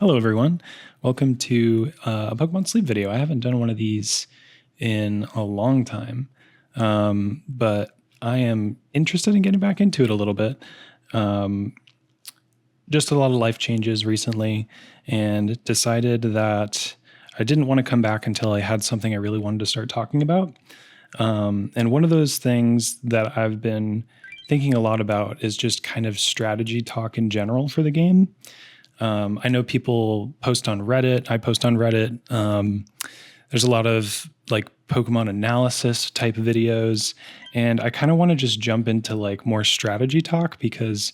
Hello, everyone. Welcome to a Pokemon Sleep video. I haven't done one of these in a long time, but I am interested in getting back into it a little bit. Just a lot of life changes recently, and decided that I didn't want to come back until I had something I really wanted to start talking about. And one of those things that I've been thinking a lot about is just kind of strategy talk in general for the game. I know people post on Reddit. I post on Reddit. There's a lot of like Pokemon analysis type videos. And I kind of want to just jump into like more strategy talk because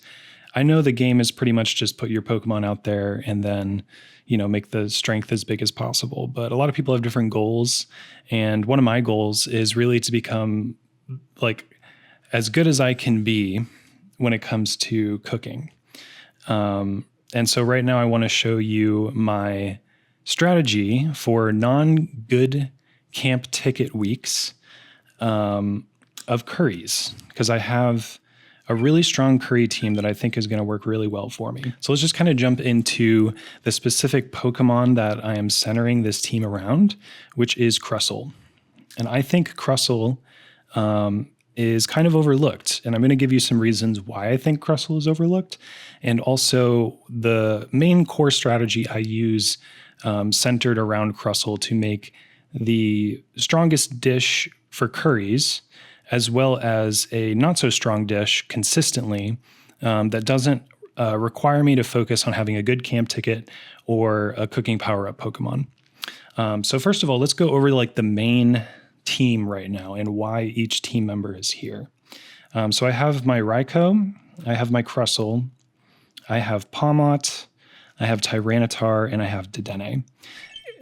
I know the game is pretty much just put your Pokemon out there and then, make the strength as big as possible. But a lot of people have different goals. And one of my goals is really to become like as good as I can be when it comes to cooking. And so right now I want to show you my strategy for non-good camp ticket weeks of curries, because I have a really strong curry team that I think is going to work really well for me. So let's just kind of jump into the specific Pokemon that I am centering this team around, which is Crustle. And I think Crustle is kind of overlooked. And I'm going to give you some reasons why I think Crustle is overlooked. And also the main core strategy I use centered around Crustle to make the strongest dish for curries, as well as a not so strong dish consistently that doesn't require me to focus on having a good camp ticket or a cooking power-up Pokemon. So first of all, let's go over like the main team right now and why each team member is here. So I have my Raikou, I have my Crustle, I have Pawmot, I have Tyranitar, and I have Dedenne.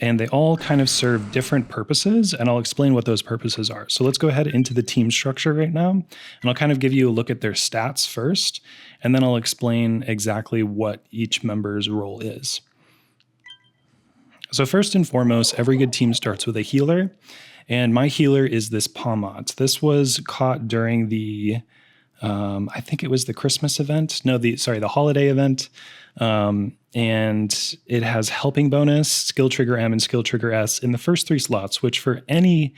And they all kind of serve different purposes, and I'll explain what those purposes are. So let's go ahead into the team structure right now, and I'll kind of give you a look at their stats first, and then I'll explain exactly what each member's role is. So first and foremost, every good team starts with a healer. And my healer is this Pawmot. This was caught during the, I think it was the Christmas event. No, the holiday event. And it has helping bonus, skill trigger M and skill trigger S in the first 3 slots, which for any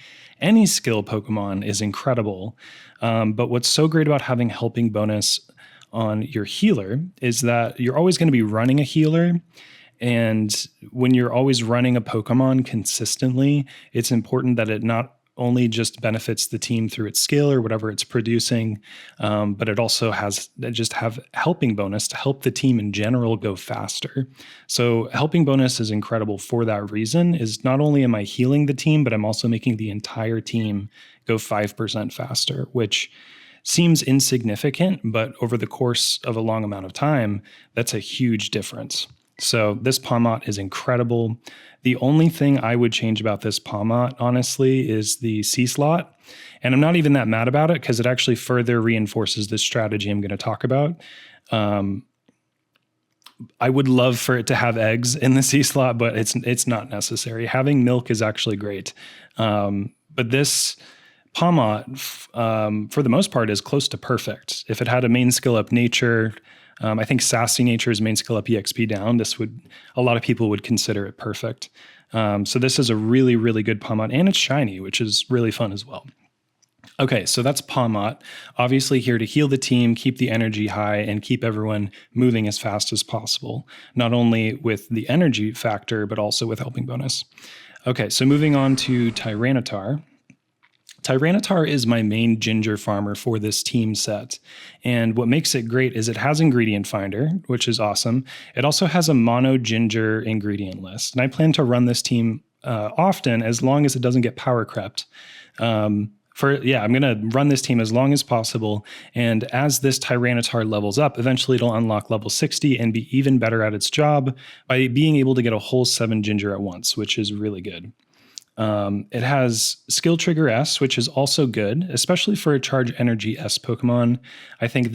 skill Pokemon is incredible. But what's so great about having helping bonus on your healer is that you're always going to be running a healer. And when you're always running a Pokemon consistently, it's important that it not only just benefits the team through its skill or whatever it's producing, but it also have helping bonus to help the team in general go faster. So helping bonus is incredible for that reason, is not only am I healing the team, but I'm also making the entire team go 5% faster, which seems insignificant, but over the course of a long amount of time, that's a huge difference. So this Pawmot is incredible. The only thing I would change about this Pawmot, honestly, is the C slot. And I'm not even that mad about it because it actually further reinforces this strategy I'm going to talk about. I would love for it to have eggs in the C slot, but it's not necessary. Having milk is actually great. But this Pawmot, for the most part, is close to perfect. If it had a main skill up nature, I think Sassy Nature's main skill up EXP down, a lot of people would consider it perfect. So this is a really, really good Pawmot, and it's shiny, which is really fun as well. Okay, so that's Pawmot, obviously here to heal the team, keep the energy high, and keep everyone moving as fast as possible, not only with the energy factor, but also with helping bonus. Okay, so moving on to Tyranitar. Tyranitar is my main ginger farmer for this team set. And what makes it great is it has ingredient finder, which is awesome. It also has a mono ginger ingredient list. And I plan to run this team often as long as it doesn't get power crept. I'm going to run this team as long as possible. And as this Tyranitar levels up, eventually it'll unlock level 60 and be even better at its job by being able to get a whole 7 ginger at once, which is really good. It has skill trigger S, which is also good, especially for a charge energy S Pokemon. I think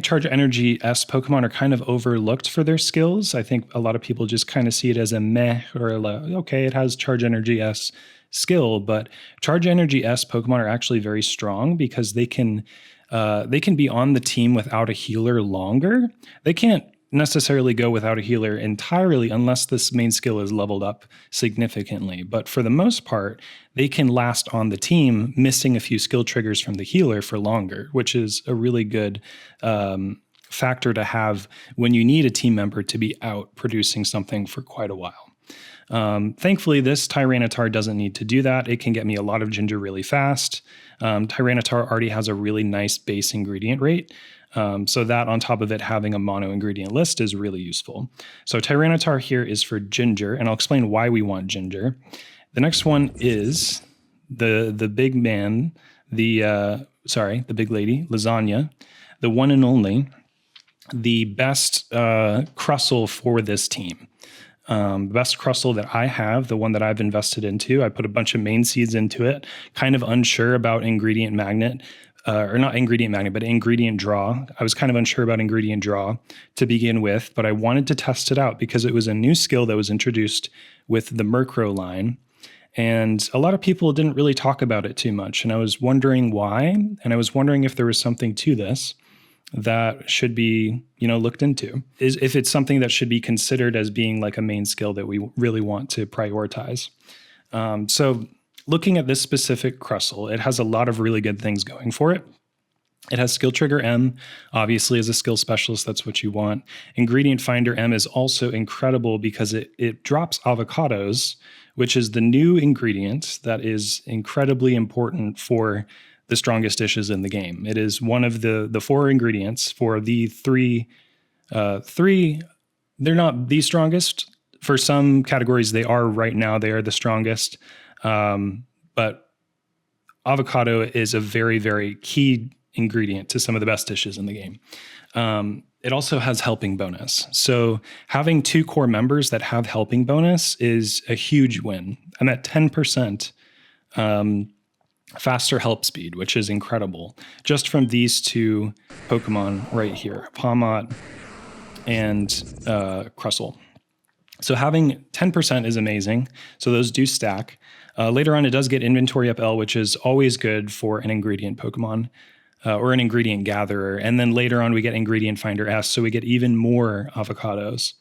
charge energy S Pokemon are kind of overlooked for their skills. I think a lot of people just kind of see it as a meh or okay, it has charge energy S skill, but charge energy S Pokemon are actually very strong because they can be on the team without a healer longer. They can't necessarily go without a healer entirely unless this main skill is leveled up significantly. But for the most part, they can last on the team, missing a few skill triggers from the healer for longer, which is a really good factor to have when you need a team member to be out producing something for quite a while. Thankfully, this Tyranitar doesn't need to do that. It can get me a lot of ginger really fast. Tyranitar already has a really nice base ingredient rate. So that on top of it having a mono ingredient list is really useful. So Tyranitar here is for ginger, and I'll explain why we want ginger. The next one is the big man, the big lady, Lasagna, the one and only, the best Crustle for this team. The best Crustle that I have, the one that I've invested into. I put a bunch of main seeds into it, kind of unsure about ingredient magnet, or not ingredient magnet, but ingredient draw. I was kind of unsure about ingredient draw to begin with, but I wanted to test it out because it was a new skill that was introduced with the Murkrow line. And a lot of people didn't really talk about it too much. And I was wondering why. And I was wondering if there was something to this that should be, looked into. If it's something that should be considered as being like a main skill that we really want to prioritize. So looking at this specific Crustle, it has a lot of really good things going for it. It has Skill Trigger M, obviously as a skill specialist, that's what you want. Ingredient Finder M is also incredible because it drops avocados, which is the new ingredient that is incredibly important for the strongest dishes in the game. It is one of the 4 ingredients for the three. They're not the strongest. For some categories, they are right now. They are the strongest. But avocado is a very, very key ingredient to some of the best dishes in the game. It also has helping bonus. So having 2 core members that have helping bonus is a huge win. I'm at 10% faster help speed, which is incredible. Just from these 2 Pokemon right here, Pawmot and Crustle. So having 10% is amazing. So those do stack. Later on, it does get Inventory Up L, which is always good for an ingredient Pokemon or an ingredient gatherer. And then later on, we get Ingredient Finder S, so we get even more avocados.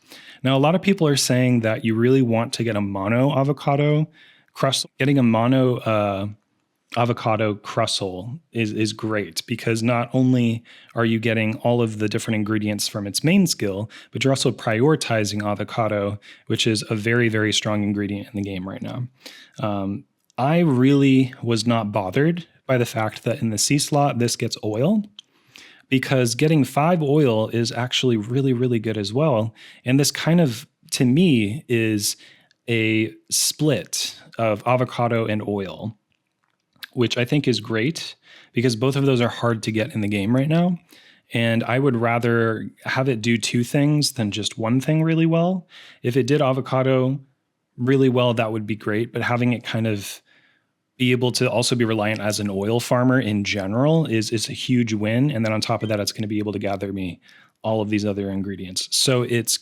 Now, a lot of people are saying that you really want to get a mono avocado Crustle. Getting a mono avocado Crustle is great because not only are you getting all of the different ingredients from its main skill, but you're also prioritizing avocado, which is a very, very strong ingredient in the game right now. I really was not bothered by the fact that in the C slot, this gets oil, because getting 5 oil is actually really, really good as well. And this kind of, to me, is a split of avocado and oil, which I think is great because both of those are hard to get in the game right now. And I would rather have it do 2 things than just one thing really well. If it did avocado really well, that would be great. But having it kind of be able to also be reliant as an oil farmer in general is a huge win. And then on top of that, it's going to be able to gather me all of these other ingredients. So it's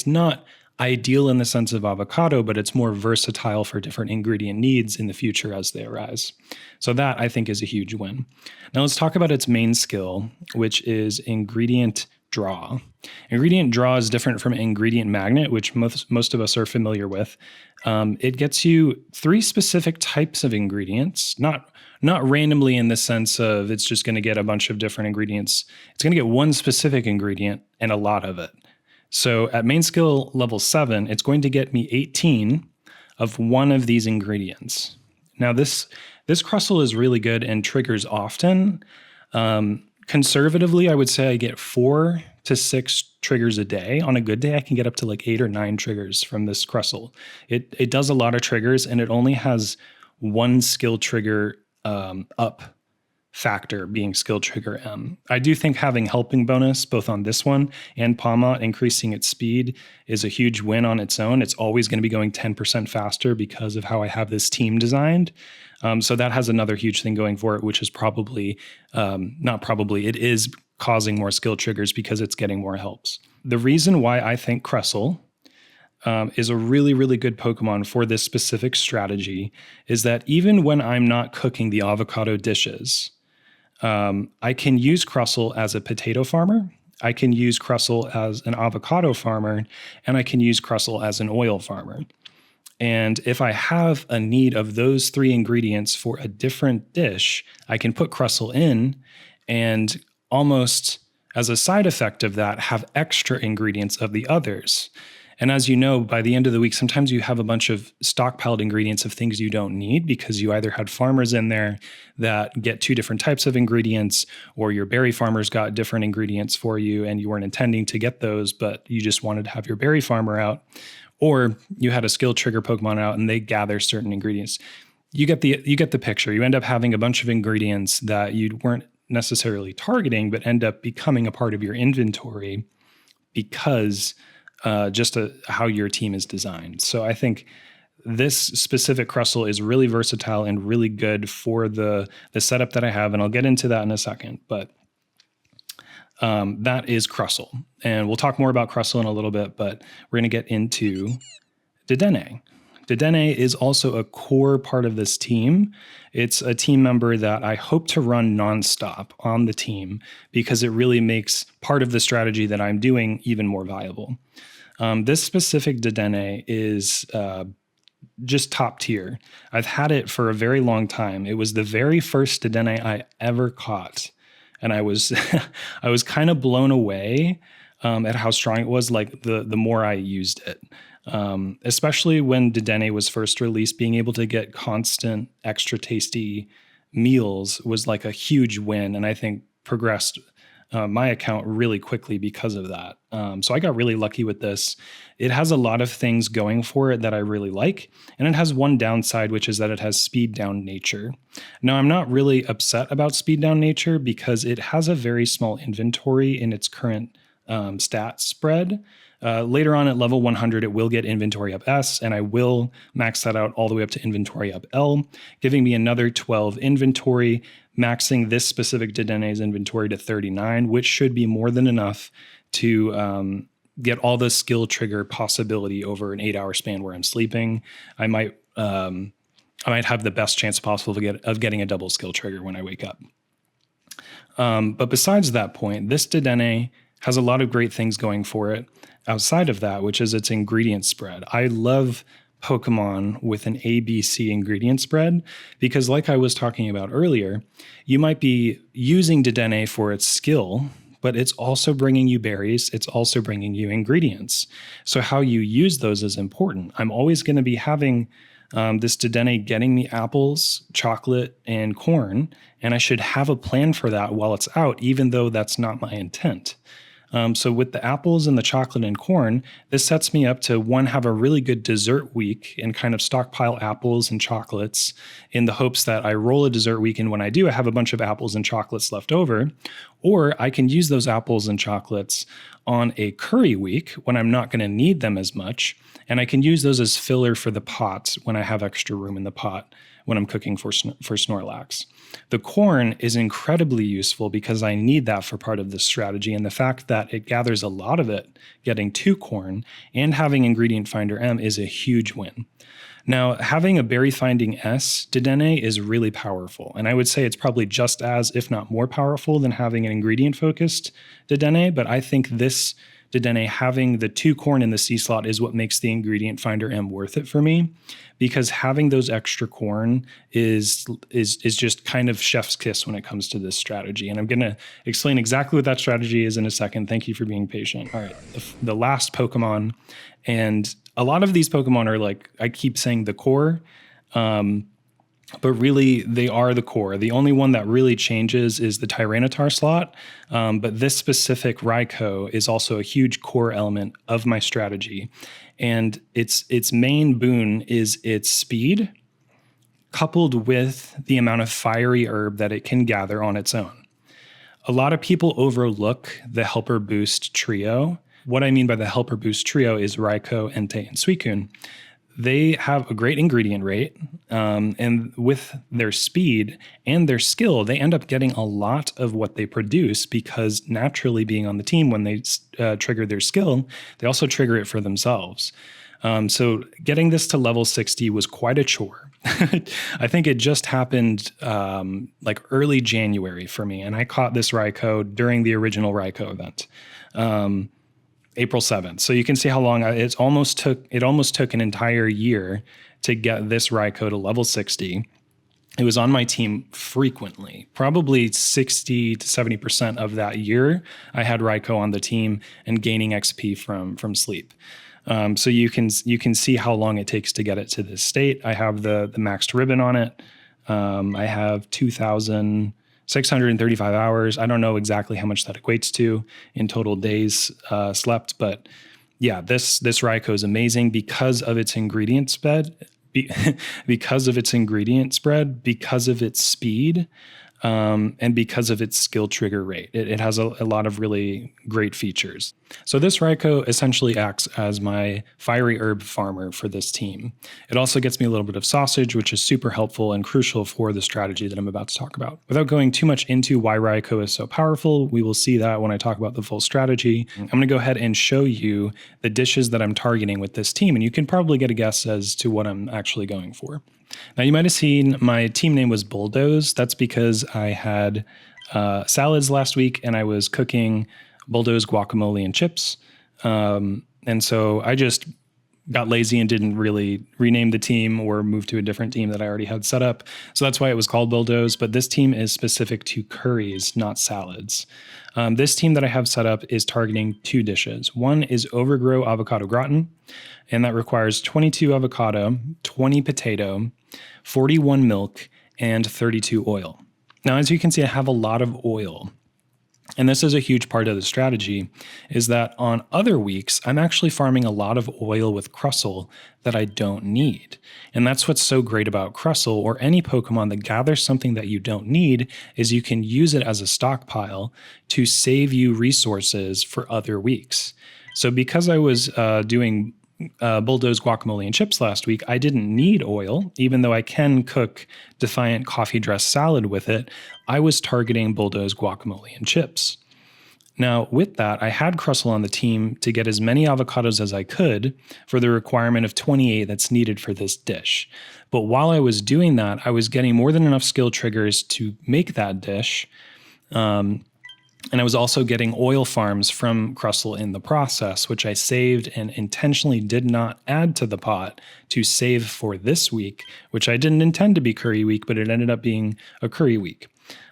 not ideal in the sense of avocado, but it's more versatile for different ingredient needs in the future as they arise. So that I think is a huge win. Now let's talk about its main skill, which is ingredient draw. Ingredient draw is different from ingredient magnet, which most of us are familiar with. It gets you 3 specific types of ingredients, not randomly in the sense of it's just going to get a bunch of different ingredients. It's going to get one specific ingredient and a lot of it. So at main skill level 7, it's going to get me 18 of one of these ingredients. Now this Crustle is really good and triggers often. Conservatively, I would say I get 4 to 6 triggers a day. On a good day, I can get up to like 8 or 9 triggers from this Crustle. It does a lot of triggers, and it only has 1 skill trigger up factor being skill trigger M. I do think having helping bonus both on this one and Pawmot increasing its speed is a huge win on its own. It's always going to be going 10% faster because of how I have this team designed. So that has another huge thing going for it, which is it is causing more skill triggers because it's getting more helps. The reason why I think Crustle is a really, really good Pokemon for this specific strategy is that even when I'm not cooking the avocado dishes, I can use Crustle as a potato farmer. I can use Crustle as an avocado farmer, and I can use Crustle as an oil farmer. And if I have a need of those three ingredients for a different dish, I can put Crustle in and almost as a side effect of that, have extra ingredients of the others. And as you know, by the end of the week, sometimes you have a bunch of stockpiled ingredients of things you don't need because you either had farmers in there that get two different types of ingredients, or your berry farmers got different ingredients for you and you weren't intending to get those, but you just wanted to have your berry farmer out. Or you had a skill trigger Pokemon out and they gather certain ingredients. You get the picture. You end up having a bunch of ingredients that you weren't necessarily targeting, but end up becoming a part of your inventory because how your team is designed. So I think this specific Crustle is really versatile and really good for the setup that I have, and I'll get into that in a second. But that is Crustle, and we'll talk more about Crustle in a little bit. But we're going to get into Dedenne. Dedenne is also a core part of this team. It's a team member that I hope to run nonstop on the team because it really makes part of the strategy that I'm doing even more viable. This specific Dedenne is just top tier. I've had it for a very long time. It was the very first Dedenne I ever caught. And I was I was kind of blown away at how strong it was, like the more I used it. Especially when Dedenne was first released, being able to get constant extra tasty meals was like a huge win, and I think progressed my account really quickly because of that. So I got really lucky with this. It has a lot of things going for it that I really like, and it has one downside, which is that it has speed down nature. Now, I'm not really upset about speed down nature because it has a very small inventory in its current stat spread. Later on at level 100, it will get inventory up S, and I will max that out all the way up to inventory up L, giving me another 12 inventory, maxing this specific Dedenne's inventory to 39, which should be more than enough to get all the skill trigger possibility over an 8-hour span where I'm sleeping. I might have the best chance possible of getting a double skill trigger when I wake up. But besides that point, this Dedenne has a lot of great things going for it outside of that, which is its ingredient spread. I love Pokemon with an ABC ingredient spread because, like I was talking about earlier, you might be using Dedenne for its skill, but it's also bringing you berries. It's also bringing you ingredients. So how you use those is important. I'm always going to be having this Dedenne getting me apples, chocolate, and corn, and I should have a plan for that while it's out, even though that's not my intent. So with the apples and the chocolate and corn, this sets me up to, one, have a really good dessert week and kind of stockpile apples and chocolates in the hopes that I roll a dessert week, and when I do, I have a bunch of apples and chocolates left over. Or I can use those apples and chocolates on a curry week when I'm not going to need them as much, and I can use those as filler for the pot when I have extra room in the pot when I'm cooking for Snorlax. The corn is incredibly useful because I need that for part of this strategy, and the fact that it gathers a lot of it, getting 2 corn, and having Ingredient Finder M is a huge win. Now, having a Berry Finding S Dedenne is really powerful, and I would say it's probably just as, if not more powerful than having an ingredient-focused Dedenne, but I think this Dedenne having the 2 corn in the C slot is what makes the Ingredient Finder M worth it for me, because having those extra corn is just kind of chef's kiss when it comes to this strategy. And I'm going to explain exactly what that strategy is in a second. Thank you for being patient. All right, the last Pokemon, and a lot of these Pokemon are like, I keep saying the core, but really they are the core. The only one that really changes is the Tyranitar slot, but this specific Raikou is also a huge core element of my strategy. And its main boon is its speed, coupled with the amount of fiery herb that it can gather on its own. A lot of people overlook the Helper Boost trio. What I mean by the Helper Boost trio is Raikou, Entei, and Suicune. They have a great ingredient rate, and with their speed and their skill, they end up getting a lot of what they produce because naturally being on the team, when they trigger their skill, they also trigger it for themselves. So getting this to level 60 was quite a chore. I think it just happened like early January for me, and I caught this Raikou during the original Raikou event, April 7th. So you can see how long it almost took an entire year to get this Raikou to level 60. It was on my team frequently, probably 60 to 70% of that year. I had Raikou on the team and gaining XP from sleep. So you can see how long it takes to get it to this state. I have the maxed ribbon on it. I have 2,635 hours. I don't know exactly how much that equates to in total days slept, but yeah, this Raikou is amazing because of its ingredient spread. Because of its speed, and because of its skill trigger rate. It has a lot of really great features. So this Raikou essentially acts as my fiery herb farmer for this team. It also gets me a little bit of sausage, which is super helpful and crucial for the strategy that I'm about to talk about. Without going too much into why Raikou is so powerful, we will see that when I talk about the full strategy. I'm going to go ahead and show you the dishes that I'm targeting with this team, and you can probably get a guess as to what I'm actually going for. Now, you might have seen my team name was Bulldoze. That's because I had salads last week and I was cooking Bulldoze guacamole and chips. And so I just got lazy and didn't really rename the team or move to a different team that I already had set up. So that's why it was called Bulldoze. But this team is specific to curries, not salads. This team that I have set up is targeting two dishes. One is Overgrow Avocado Gratin, and that requires 22 avocado, 20 potato, 41 milk, and 32 oil. Now, as you can see, I have a lot of oil. And this is a huge part of the strategy, is that on other weeks, I'm actually farming a lot of oil with Crustle that I don't need. And that's what's so great about Crustle, or any Pokemon that gathers something that you don't need, is you can use it as a stockpile to save you resources for other weeks. So because I was doing Bulldoze guacamole and chips last week, I didn't need oil, even though I can cook Defiant coffee dress salad with it. I was targeting Bulldoze guacamole and chips. Now, with that, I had Crustle on the team to get as many avocados as I could for the requirement of 28 that's needed for this dish. But while I was doing that, I was getting more than enough skill triggers to make that dish. And I was also getting oil farms from Crustle in the process, which I saved and intentionally did not add to the pot to save for this week, which I didn't intend to be curry week, but it ended up being a curry week.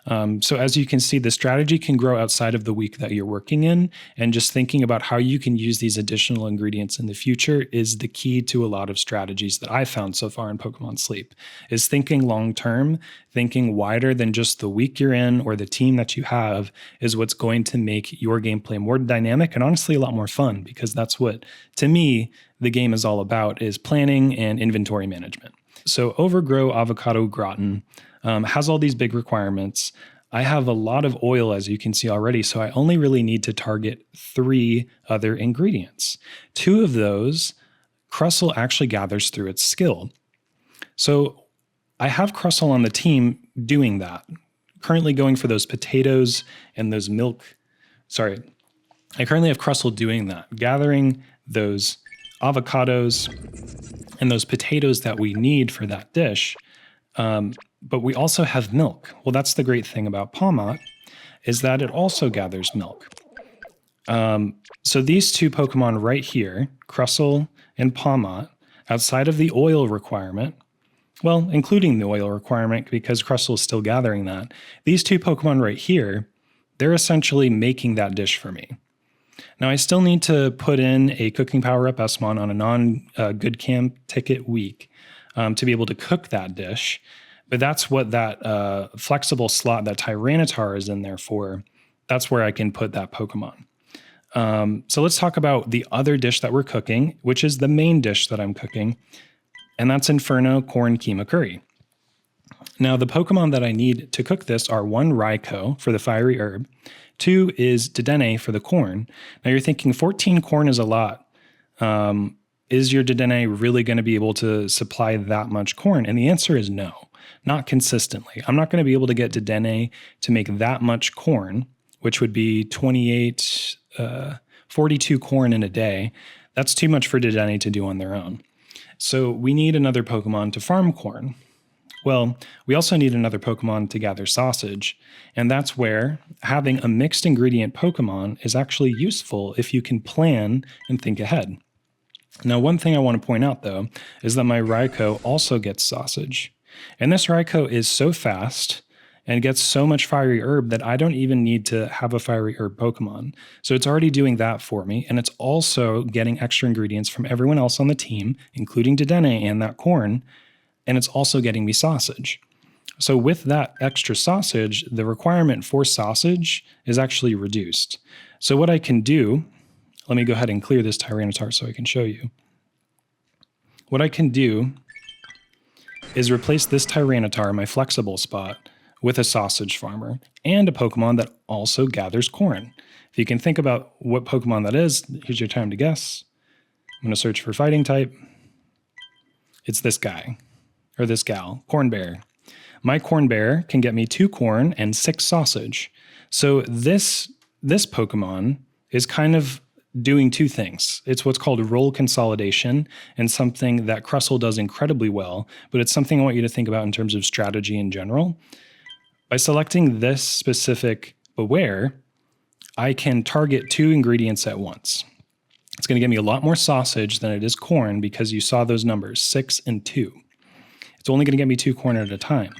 So as you can see, the strategy can grow outside of the week that you're working in, and just thinking about how you can use these additional ingredients in the future is the key to a lot of strategies that I've found so far in Pokemon Sleep, is thinking long-term, thinking wider than just the week you're in or the team that you have is what's going to make your gameplay more dynamic and honestly a lot more fun, because that's what, to me, the game is all about, is planning and inventory management. So Overgrow Avocado Gratin has all these big requirements. I have a lot of oil, as you can see already, so I only really need to target 3 other ingredients. 2 of those, Crustle actually gathers through its skill. So I have Crustle on the team doing that, currently going for those potatoes and those milk. Sorry, I currently have Crustle doing that, gathering those avocados and those potatoes that we need for that dish. But we also have milk. Well, that's the great thing about Pawmot, is that it also gathers milk. So these 2 Pokemon right here, Crustle and Pawmot, outside of the oil requirement, well, including the oil requirement because Crustle is still gathering that, these 2 Pokemon right here, they're essentially making that dish for me. Now, I still need to put in a Cooking Power Up Esmon on a non-good camp ticket week to be able to cook that dish. But that's what that flexible slot that Tyranitar is in there for. That's where I can put that Pokemon. So let's talk about the other dish that we're cooking, which is the main dish that I'm cooking, and that's Inferno Corn Keema Curry. Now, the Pokemon that I need to cook this are 1 Raikou for the fiery herb, 2 is Dedenne for the corn. Now, you're thinking 14 corn is a lot. Is your Dedenne really going to be able to supply that much corn? And the answer is no. Not consistently. I'm not going to be able to get Dedenne to make that much corn, which would be 42 corn in a day. That's too much for Dedenne to do on their own. So we need another Pokemon to farm corn. Well, we also need another Pokemon to gather sausage, and that's where having a mixed ingredient Pokemon is actually useful if you can plan and think ahead. Now, one thing I want to point out though is that my Raikou also gets sausage. And this Raikou is so fast and gets so much fiery herb that I don't even need to have a fiery herb Pokemon. So it's already doing that for me. And it's also getting extra ingredients from everyone else on the team, including Dedenne and that corn. And it's also getting me sausage. So with that extra sausage, the requirement for sausage is actually reduced. So what I can do, let me go ahead and clear this Tyranitar so I can show you. What I can do is replace this Tyranitar, my flexible spot, with a sausage farmer and a Pokemon that also gathers corn. If you can think about what Pokemon that is, here's your time to guess. I'm going to search for fighting type. It's this guy, or this gal, Corn Bear. My Corn Bear can get me 2 corn and 6 sausage. So this Pokemon is kind of doing 2 things. It's what's called role consolidation, and something that Crustle does incredibly well, but it's something I want you to think about in terms of strategy in general. By selecting this specific Beware, I can target 2 ingredients at once. It's going to get me a lot more sausage than it is corn because you saw those numbers, 6 and 2. It's only going to get me 2 corn at a time.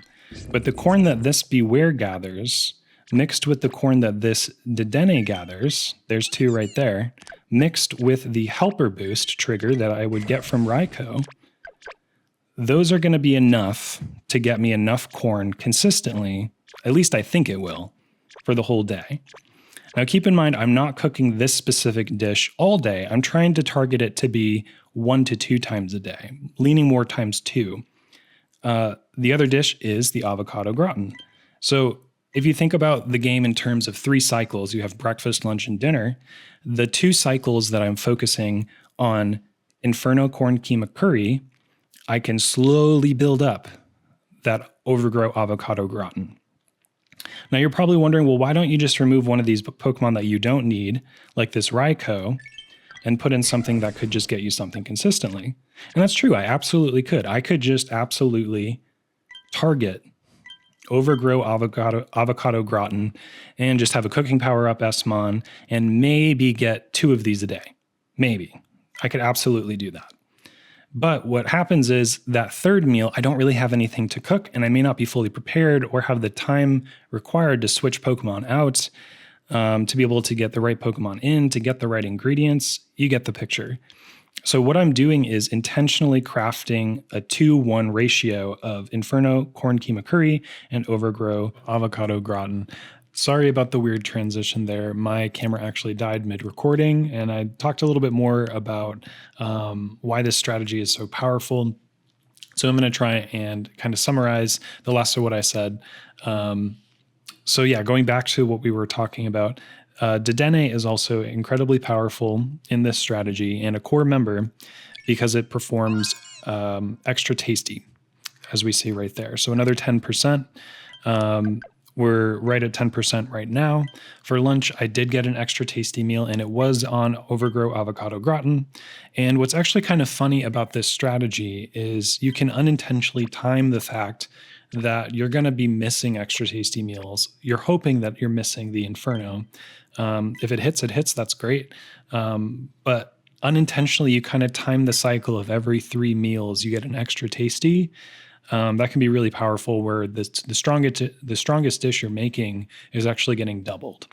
But the corn that this Beware gathers, mixed with the corn that this Dedenne gathers, there's 2 right there, mixed with the Helper Boost trigger that I would get from Raikou, those are going to be enough to get me enough corn consistently, at least I think it will, for the whole day. Now keep in mind, I'm not cooking this specific dish all day. I'm trying to target it to be 1 to 2 times a day, leaning more times 2. The other dish is the avocado gratin. So if you think about the game in terms of 3 cycles, you have breakfast, lunch, and dinner. The 2 cycles that I'm focusing on Inferno Corn Keema Curry, I can slowly build up that Overgrow avocado gratin. Now you're probably wondering, well, why don't you just remove one of these Pokemon that you don't need, like this Raikou, and put in something that could just get you something consistently? And that's true, I absolutely could. I could just absolutely target Overgrow avocado gratin and just have a cooking power up Esmon and maybe get 2 of these a day. Maybe. I could absolutely do that. But what happens is that 3rd meal, I don't really have anything to cook, and I may not be fully prepared or have the time required to switch Pokemon out to be able to get the right Pokemon in, to get the right ingredients. You get the picture. So what I'm doing is intentionally crafting a 2-1 ratio of Inferno Corn Keema Curry and Overgrow avocado gratin. Sorry about the weird transition there. My camera actually died mid-recording, and I talked a little bit more about why this strategy is so powerful. So I'm going to try and kind of summarize the last of what I said. So yeah, going back to what we were talking about, Dedenne is also incredibly powerful in this strategy and a core member because it performs extra tasty, as we see right there. So another 10%. We're right at 10% right now. For lunch, I did get an extra tasty meal, and it was on Overgrow avocado gratin. And what's actually kind of funny about this strategy is you can unintentionally time the fact that you're going to be missing extra tasty meals. You're hoping that you're missing the Inferno. If it hits, that's great. But unintentionally, you kind of time the cycle of every 3 meals, you get an extra tasty. That can be really powerful, where the strongest dish you're making is actually getting doubled.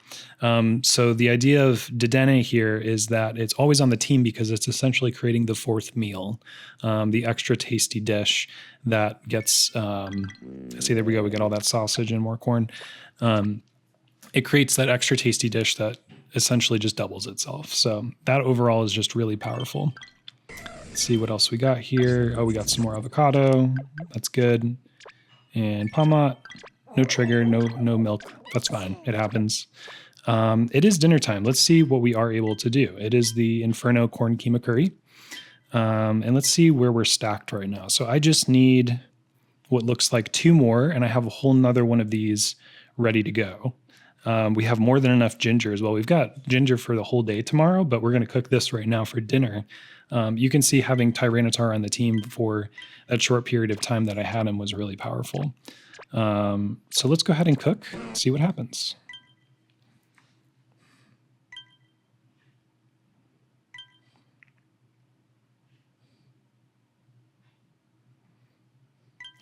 So the idea of Dedenne here is that it's always on the team because it's essentially creating the 4th meal, the extra tasty dish that gets, see, there we go, we get all that sausage and more corn. It creates that extra tasty dish that essentially just doubles itself. So that overall is just really powerful. Let's see what else we got here. Oh, we got some more avocado. That's good. And Palmot, no trigger, no milk. That's fine. It happens. It is dinner time. Let's see what we are able to do. It is the Inferno Corn Keema Curry. And let's see where we're stacked right now. So I just need what looks like 2 more, and I have a whole nother one of these ready to go. We have more than enough ginger as well. We've got ginger for the whole day tomorrow, but we're going to cook this right now for dinner. You can see having Tyranitar on the team for that short period of time that I had him was really powerful. So let's go ahead and cook, see what happens.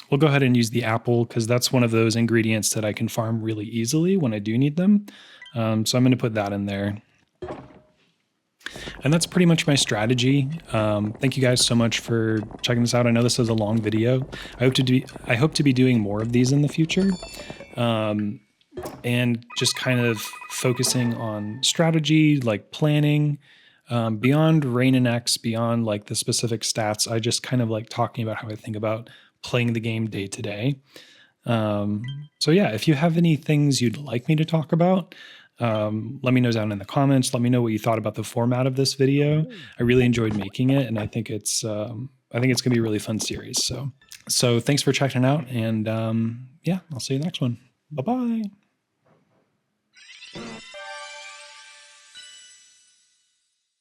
We'll go ahead and use the apple because that's one of those ingredients that I can farm really easily when I do need them. So I'm going to put that in there. And that's pretty much my strategy. Thank you guys so much for checking this out. I know this is a long video. I hope to be doing more of these in the future. And just kind of focusing on strategy, like planning, beyond Rain and X, beyond like the specific stats. I just kind of like talking about how I think about playing the game day to day. So yeah, if you have any things you'd like me to talk about, let me know down in the comments. Let me know what you thought about the format of this video. I really enjoyed making it, and I think it's gonna be a really fun series. So thanks for checking it out, and yeah, I'll see you next one. Bye bye.